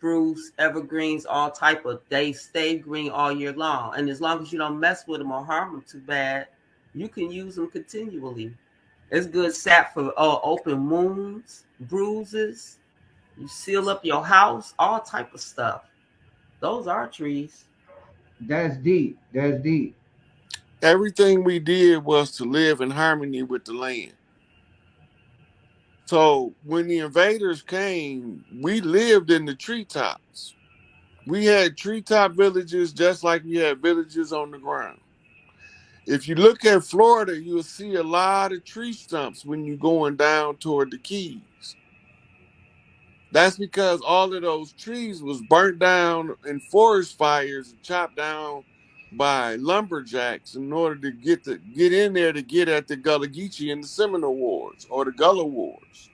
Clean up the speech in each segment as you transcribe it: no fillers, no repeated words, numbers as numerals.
spruce, evergreens, all type of, they stay green all year long. And as long as you don't mess with them or harm them too bad, you can use them continually. It's good sap for open wounds, bruises. You seal up your house, all type of stuff. Those are trees. That's deep. That's deep. Everything we did was to live in harmony with the land. So when the invaders came, we lived in the treetops. We had treetop villages just like we had villages on the ground. If you look at Florida, you'll see a lot of tree stumps when you're going down toward the Keys. That's because all of those trees was burnt down in forest fires and chopped down by lumberjacks in order to get in there to get at the Gullah Geechee and the Seminole Wars or the Gullah Wars.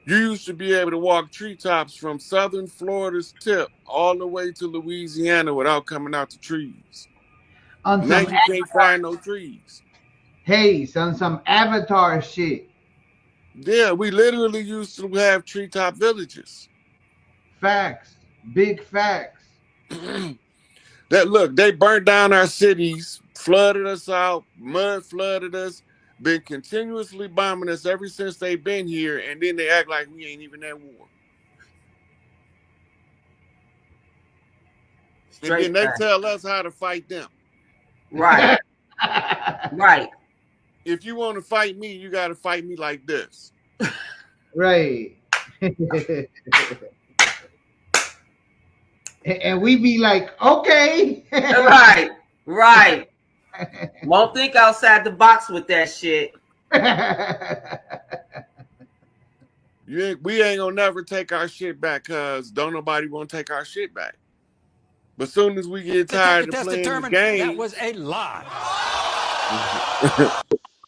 You used to be able to walk treetops from southern Florida's tip all the way to Louisiana without coming out the trees. On Now some you can't find no trees. hey, on some Avatar shit. Yeah, we literally used to have treetop villages. Facts. Big facts. That look, they burnt down our cities, flooded us out, mud flooded us, been continuously bombing us ever since they've been here, and then they act like we ain't even at war. And then Straight they back. tell us how to fight them. Right. Right. If you want to fight me, you got to fight me like this. Right. And we be like, okay. Right. Right. Won't think outside the box with that shit. We ain't gonna never take our shit back, cause don't nobody want to take our shit back. But soon as we get tired of playing the game, that was a lie.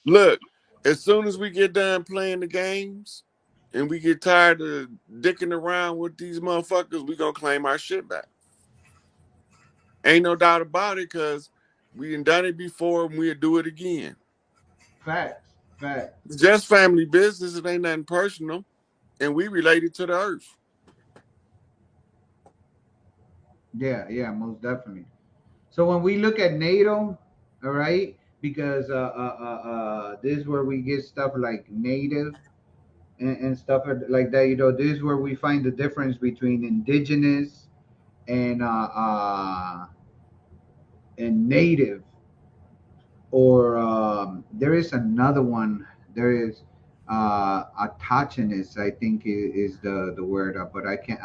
look, as soon as we get done playing the games and we get tired of dicking around with these motherfuckers, we gonna claim our shit back. Ain't no doubt about it, cause we done it before and we'll do it again. Facts. Facts. It's just family business. It ain't nothing personal, and we related to the earth. Yeah, yeah, most definitely. So when we look at NATO, all right, because this is where we get stuff like native and stuff like that. You know, this is where we find the difference between indigenous and native. Or there is another one. There is autochthonous, I think is the word, but I can't.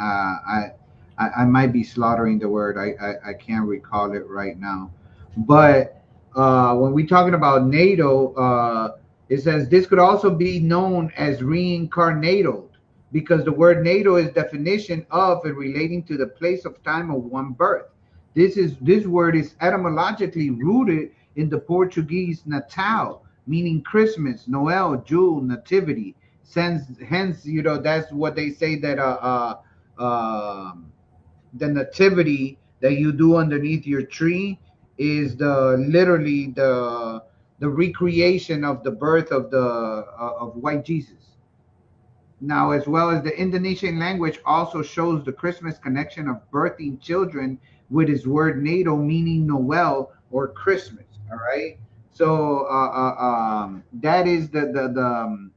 I might be slaughtering the word. I can't recall it right now. But when we're talking about NATO, it says this could also be known as reincarnated because the word NATO is definition of and relating to the place of time of one birth. This word is etymologically rooted in the Portuguese Natal, meaning Christmas, Noel, Jule, Nativity. Hence, you know, that's what they say that the nativity that you do underneath your tree is literally the recreation of the birth of the of white Jesus. Now, as well as the Indonesian language also shows the Christmas connection of birthing children with its word natal, meaning Noel or Christmas. All right. So that is the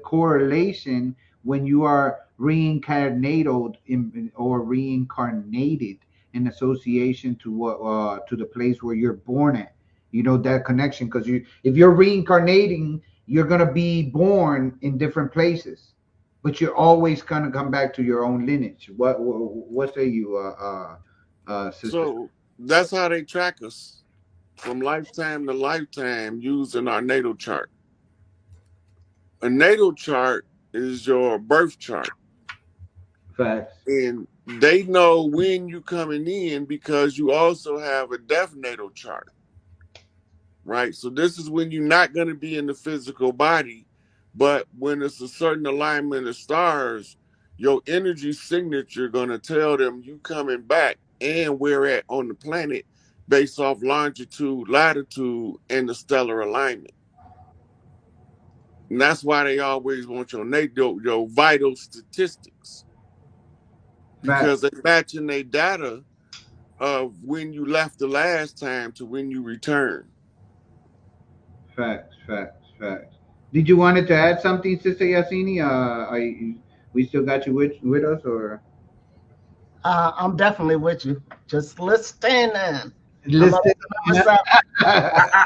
correlation when you are reincarnated or reincarnated in association to what to the place where you're born at. You know that connection because if you're reincarnating, you're gonna be born in different places, but you're always gonna come back to your own lineage. What say you, sister? So that's how they track us from lifetime to lifetime using our natal chart. A natal chart is your birth chart. Facts. And they know when you coming in because you also have a death natal chart. Right? So this is when you're not going to be in the physical body, but when it's a certain alignment of stars, your energy signature going to tell them you coming back and where at on the planet based off longitude, latitude, and the stellar alignment. And that's why they always want your vital statistics, because Facts, they matching their data of when you left the last time to when you return. facts, facts, facts. Did you wanted to add something, Sister Yasini? We still got you with us, or I'm definitely with you. Just listening. I'm up listen? to number seven.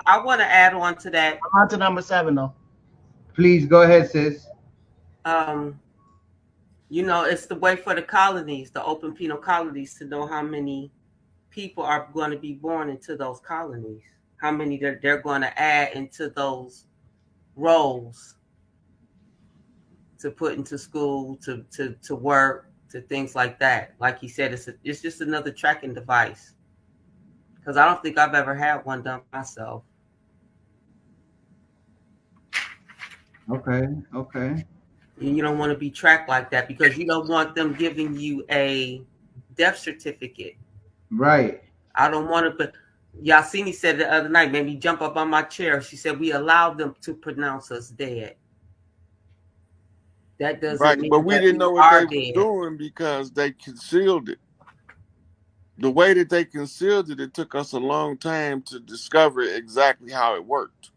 I want to add on to that. I'm on to number seven though. Please go ahead, sis. Um, it's the way for the colonies, the open penal colonies, to know how many people are going to be born into those colonies, how many they're going to add into those roles to put into school, to work, to things like that. Like he said, it's just another tracking device. Because I don't think I've ever had one done myself. Okay, okay, You don't want to be tracked like that because you don't want them giving you a death certificate. right. I don't want to. But Yasini said the other night, made me jump up on my chair. She said we allowed them to pronounce us dead. That Right. doesn't mean But we that didn't we know what they are was dead. doing because they concealed it. The way that they concealed it, it took us a long time to discover exactly how it worked.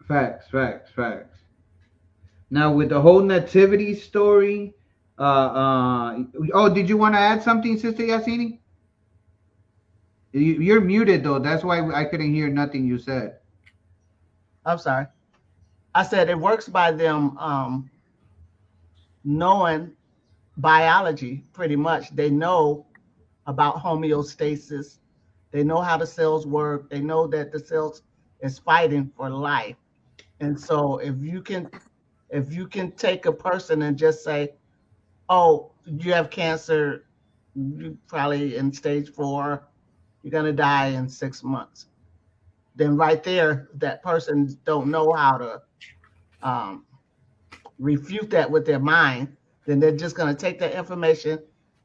Facts, facts, facts. Now with the whole nativity story, oh, did you want to add something, Sister Yasini? You're muted though. That's why I couldn't hear nothing you said. I'm sorry. I said it works by them knowing biology pretty much. They know about homeostasis. They know how the cells work. They know that the cells is fighting for life. And so if you can take a person and just say, "Oh, you have cancer, you probably in stage 4, you're gonna die in 6 months," then right there, that person don't know how to um, refute that with their mind. Then they're just gonna take that information,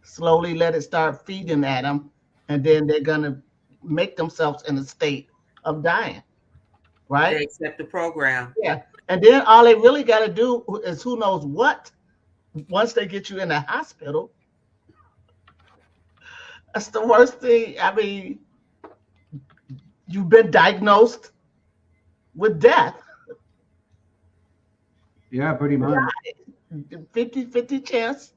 slowly let it start feeding at them, and then they're gonna make themselves in a state of dying. They Right? accept the program. Yeah. And then all they really got to do is who knows what. Once they get you in the hospital, that's the worst thing. I mean, you've been diagnosed with death. Yeah, pretty much. 50-50 chance.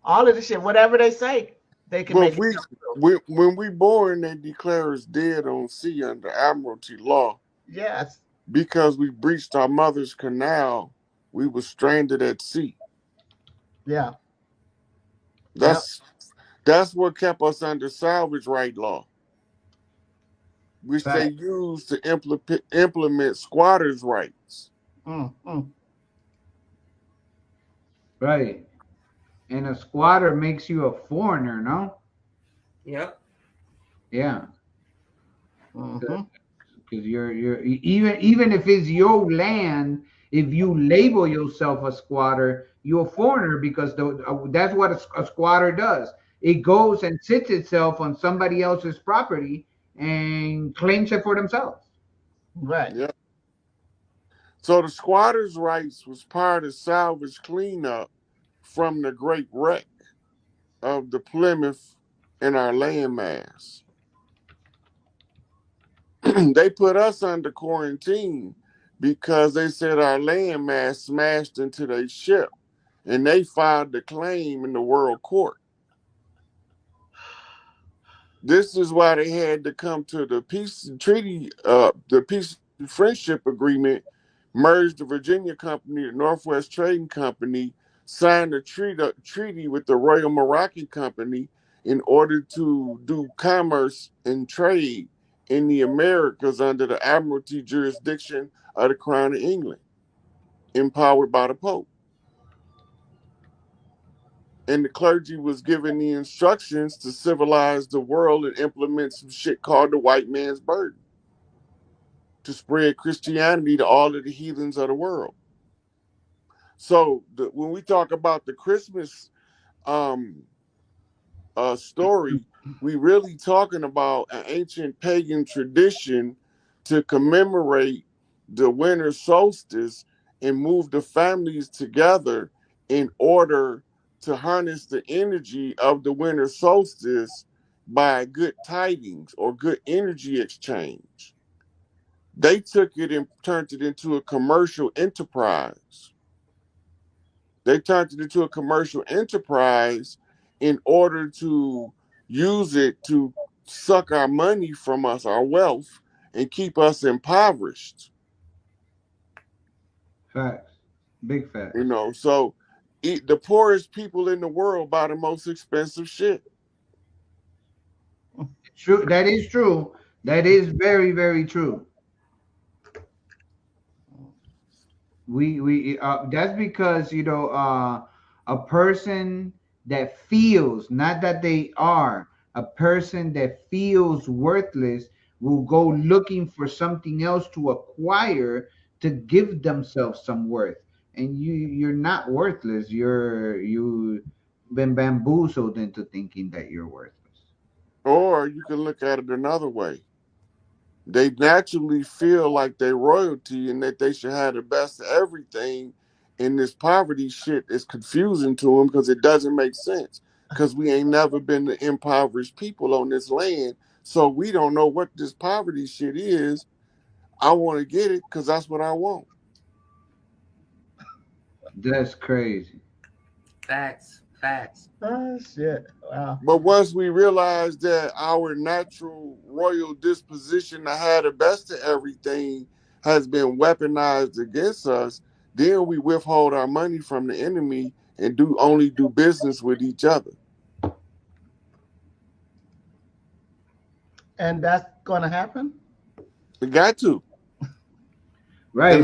All of this shit, whatever they say, they can But make it come true. when we born, they declare us dead on sea under Admiralty law Yes. because we breached our mother's canal. We were stranded at sea. Yeah. Yep. That's that's what kept us under salvage right law, which they Fact. used to implement squatters' rights. Mm. Right. And a squatter makes you a foreigner, no? Yep. Yeah. Mm-hmm. Because even if it's your land, if you label yourself a squatter, you're a foreigner because that's what a squatter does. It goes and sits itself on somebody else's property and claims it for themselves. Right. Yeah. So the squatters' rights was part of salvage cleanup from the great wreck of the Plymouth and our landmass. They put us under quarantine because they said our landmass smashed into their ship, and they filed the claim in the world court. This is why they had to come to the peace treaty, the peace and friendship agreement, merge the Virginia Company, the Northwest Trading Company, sign a treaty with the Royal Moroccan Company in order to do commerce and trade in the Americas under the Admiralty jurisdiction of the Crown of England, empowered by the Pope. And the clergy was given the instructions to civilize the world and implement some shit called the white man's burden to spread Christianity to all of the heathens of the world. So when we talk about the Christmas um, story, we really talking about an ancient pagan tradition to commemorate the winter solstice and move the families together in order to harness the energy of the winter solstice by good tidings or good energy exchange. They took it and turned it into a commercial enterprise. They turned it into a commercial enterprise in order to use it to suck our money from us, our wealth, and keep us impoverished. Facts. Big You facts. know, so the poorest people in the world buy the most expensive shit. True. That is true. That is very, very true. We That's because a person that feels, not that they are, a person that feels worthless will go looking for something else to acquire to give themselves some worth. And you're not worthless. You been bamboozled into thinking that you're worthless. Or you can look at it another way. They naturally feel like they're royalty and that they should have the best of everything. And this poverty shit is confusing to them because it doesn't make sense. Because we ain't never been the impoverished people on this land. So we don't know what this poverty shit is. I want to get it because that's what I want. That's crazy. Facts. Facts. Oh shit! Wow. But once we realize that our natural royal disposition to have the best of everything has been weaponized against us, then we withhold our money from the enemy and do business with each other. And that's gonna happen. We got to, Right.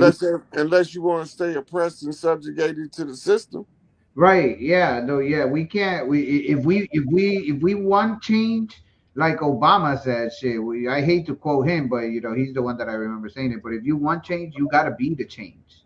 unless you want to stay oppressed and subjugated to the system. Right. Yeah. No. Yeah. We can't. If we want change, like Obama said, shit. I hate to quote him, but he's the one that I remember saying it. But if you want change, you gotta be the change.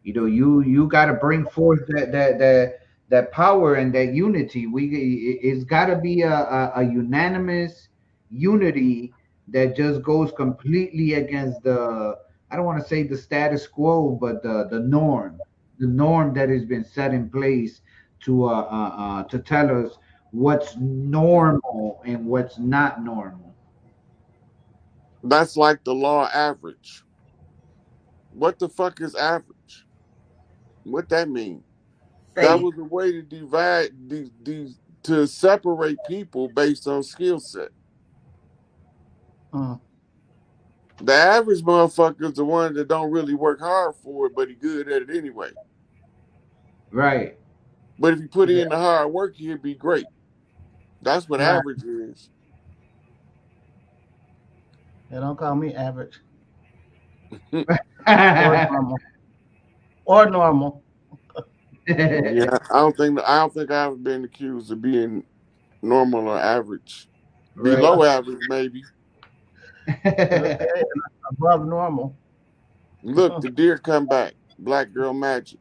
You got to bring forth that power and that unity. It's got to be a unanimous unity that just goes completely against the, I don't want to say the status quo, but the norm that has been set in place to tell us what's normal and what's not normal. That's like the law average. What the fuck is average? What that mean? That Faith. was a way to divide to separate people based on skill set. Mm. The average motherfucker is the one that don't really work hard for it, but he good at it anyway. Right. But if you put Yeah. in the hard work, he'd be great. That's what Right. average is. They don't call me average Yeah, or normal or normal. I don't think I've been accused of being normal or average. Right. Below average, maybe. Okay, above normal. Look, the deer come back. Black girl magic.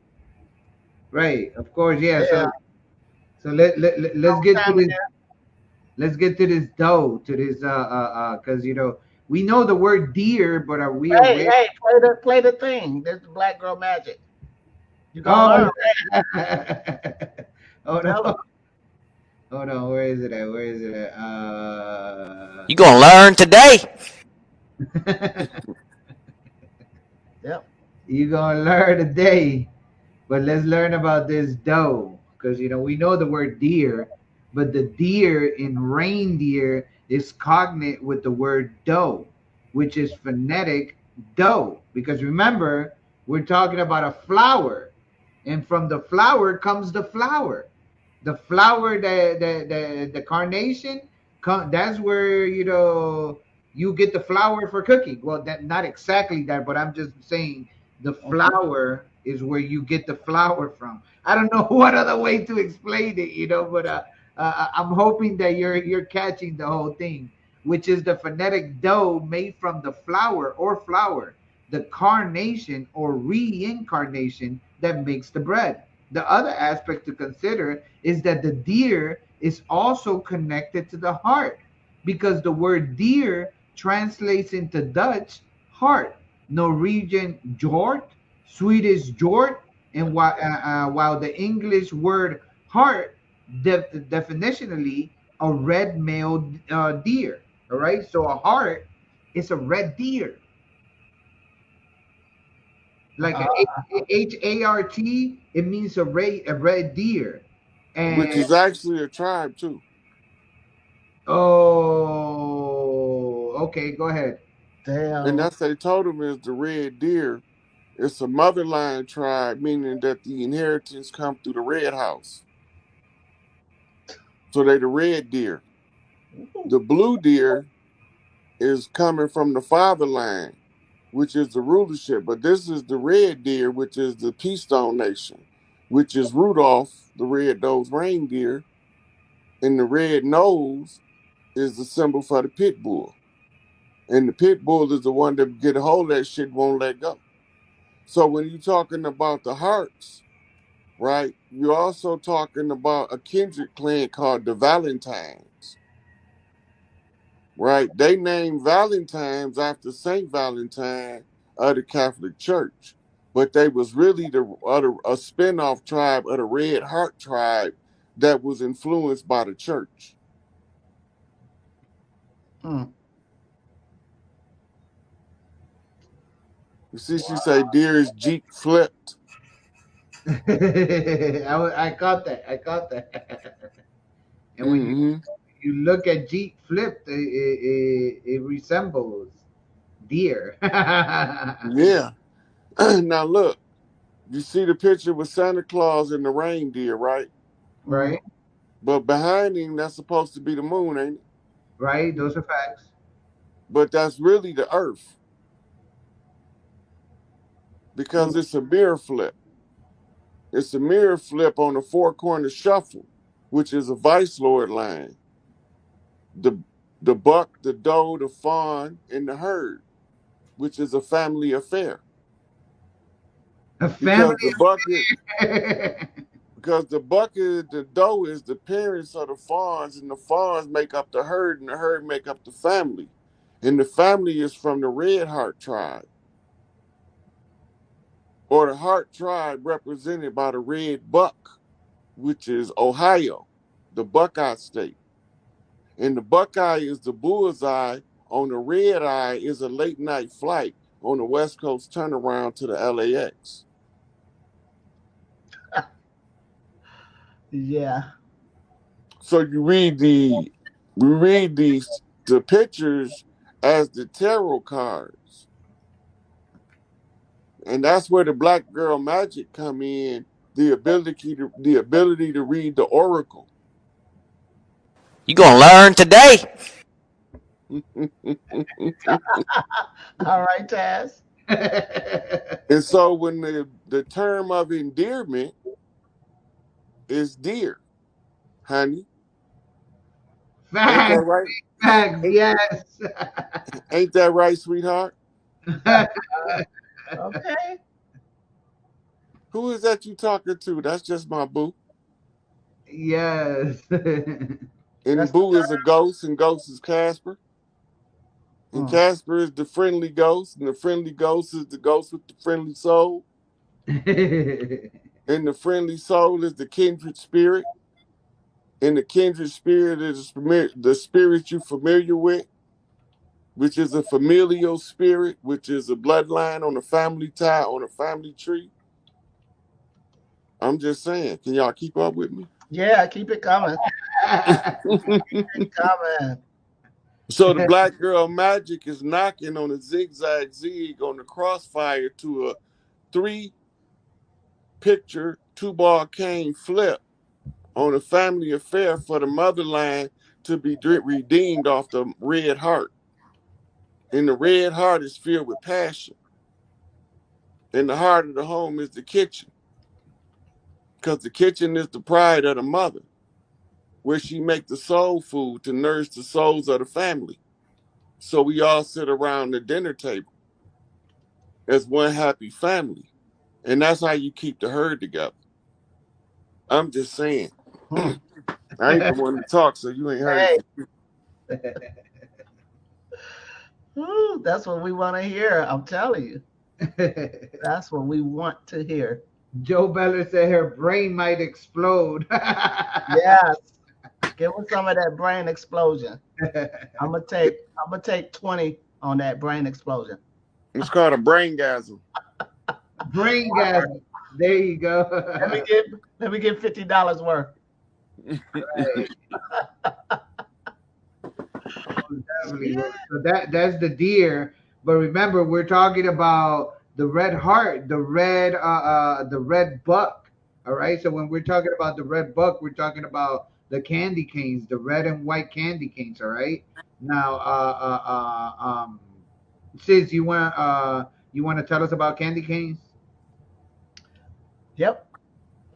Right. Of course. Yeah. Yeah. So let's Long get to time this. again. Let's get to this dough, to this because we know the word deer, but are we Hey, aware? hey, play the thing. This is Black Girl Magic. You're gonna Oh, learn. hold Tell on, them. hold on. Where is it at? Where is it at? You gonna learn today. Yep. You gonna learn today, but let's learn about this doe because we know the word deer, but the deer in reindeer is cognate with the word doe, which is phonetic doe. Because remember, we're talking about a flower, and from the flower comes the flower. The flower, the carnation, that's where you get the flour for cooking. Well, that not exactly that, but I'm just saying the Mhm. flour is where you get the flour from. I don't know what other way to explain it, but I'm hoping that you're catching the whole thing, which is the phonetic dough made from the flour or flour, the carnation or reincarnation that makes the bread. The other aspect to consider is that the deer is also connected to the heart because the word deer translates into Dutch heart, Norwegian jord, Swedish jord, and while the English word heart definitionally a red male deer. All right, so a heart is a red deer, like a HART. It means a red deer, which and is actually a tribe too. oh, okay, go ahead. And Damn. that's they told him is the red deer. It's a motherline tribe, meaning that the inheritance come through the red house. So they the red deer. The blue deer is coming from the fatherland, which is the rulership. But this is the red deer, which is the Peastone Nation, which is Rudolph, the red-nosed reindeer, and the red nose is the symbol for the pit bull. And the pit bull is the one that get a hold of that shit won't let go. So when you're talking about the hearts, right, you're also talking about a kindred clan called the Valentines, right? They named Valentines after Saint Valentine of the Catholic Church, but they was really a spinoff tribe of the Red Heart tribe that was influenced by the church. Mm. You see, she say, "Deer is Jeep flipped." I caught that. I caught that. And when Mm-hmm. you look at Jeep flipped, it resembles deer. Yeah. Now look, you see the picture with Santa Claus and the reindeer, right? Right? Mm. But behind him, that's supposed to be the moon, ain't it? Right? Those are facts. But that's really the Earth because Mm. it's a mirror flip. It's a mirror flip on the four corner shuffle, which is a vice lord line. The the buck, the doe, the fawn, and the herd, which is a family affair. A Because family the buck is affair. because the buck is the doe is the parents of the fawns, and the fawns make up the herd, and the herd make up the family. And the family is from the Red Heart tribe, or the Heart tribe represented by the red buck, which is Ohio, the Buckeye State. And the Buckeye is the bullseye. On the red eye is a late night flight on the West Coast turnaround to the LAX. Yeah. So we read the pictures as the tarot cards. And that's where the black girl magic come in, the ability to read the oracle. You gonna learn today. All right, Taz. And so when the term of endearment is dear, honey. Ain't that Facts, right? facts, Ain't, yes. ain't that right, sweetheart? Okay. Who is that you talking to? That's just my boo. Yes. And That's the boo is a ghost, and ghost is Casper. And mm. Casper is the friendly ghost, and the friendly ghost is the ghost with the friendly soul. And the friendly soul is the kindred spirit. And the kindred spirit is the spirit you familiar with, which is a familial spirit, which is a bloodline on a family tie, on a family tree. I'm just saying, can y'all keep up with me? Yeah, keep it coming. Coming. So the black girl magic is knocking on a zigzag zig on the crossfire to a three picture two ball cane flip on a family affair for the motherland to be redeemed off the red heart. And the red heart is filled with passion. And the heart of the home is the kitchen, because the kitchen is the pride of the mother, where she make the soul food to nourish the souls of the family. So we all sit around the dinner table as one happy family. And that's how you keep the herd together. I'm just saying. Hmm. I ain't the one to talk, so you ain't heard it Hey, from Ooh, that's what we want to hear. I'm telling you. That's what we want to hear. Joe Beller said her brain might explode. Yes. Give us some of that brain explosion. I'm gonna take 20 on that brain explosion. It's called a braingasm. Brain gas. There you go. Let me get $50 worth. Right. Definitely. Yeah. So that's the deer. But remember, we're talking about the red heart, the red buck. All right. So when we're talking about the red buck, we're talking about the candy canes, the red and white candy canes. All right. Now, Sis, you want to tell us about candy canes? Yep.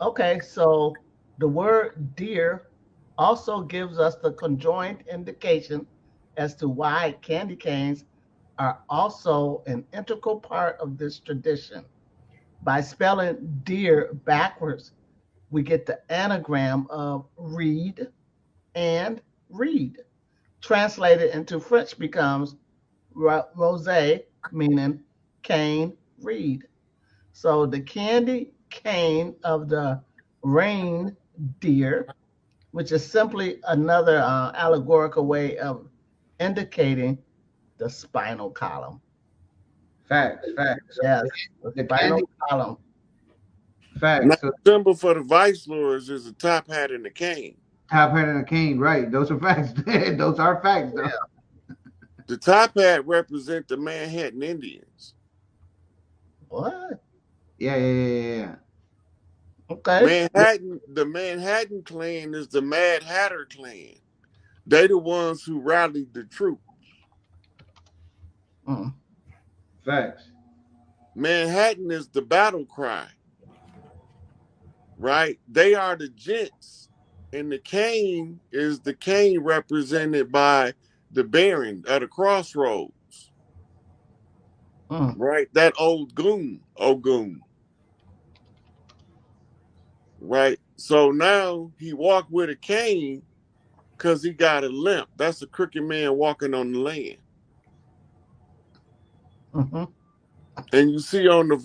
Okay, so the word deer also gives us the conjoined indication as to why candy canes are also an integral part of this tradition. By spelling deer backwards, we get the anagram of reed and reed. Translated into French becomes rosé, meaning cane reed. So the candy cane of the reindeer, which is simply another allegorical way of indicating the spinal column. Facts, facts. Yes, the The spinal candy column. Now, facts. So the symbol for the vice lords is a top hat and a cane. top hat and a cane, right? Those are facts. Those are facts, though. Yeah. The top hat represent the Manhattan Indians. What? Yeah, yeah, yeah, yeah, yeah. Okay. Manhattan, the Manhattan clan is the Mad Hatter clan. They the ones who rallied the troops. Mm. Facts. Manhattan is the battle cry, right? They are the gents. And the cane is the cane represented by the Baron at a crossroads, Mm. right? That old goon, Ogun, right? So now he walked with a cane because he got a limp. That's a crooked man walking on the land. Mm-hmm. And you see on the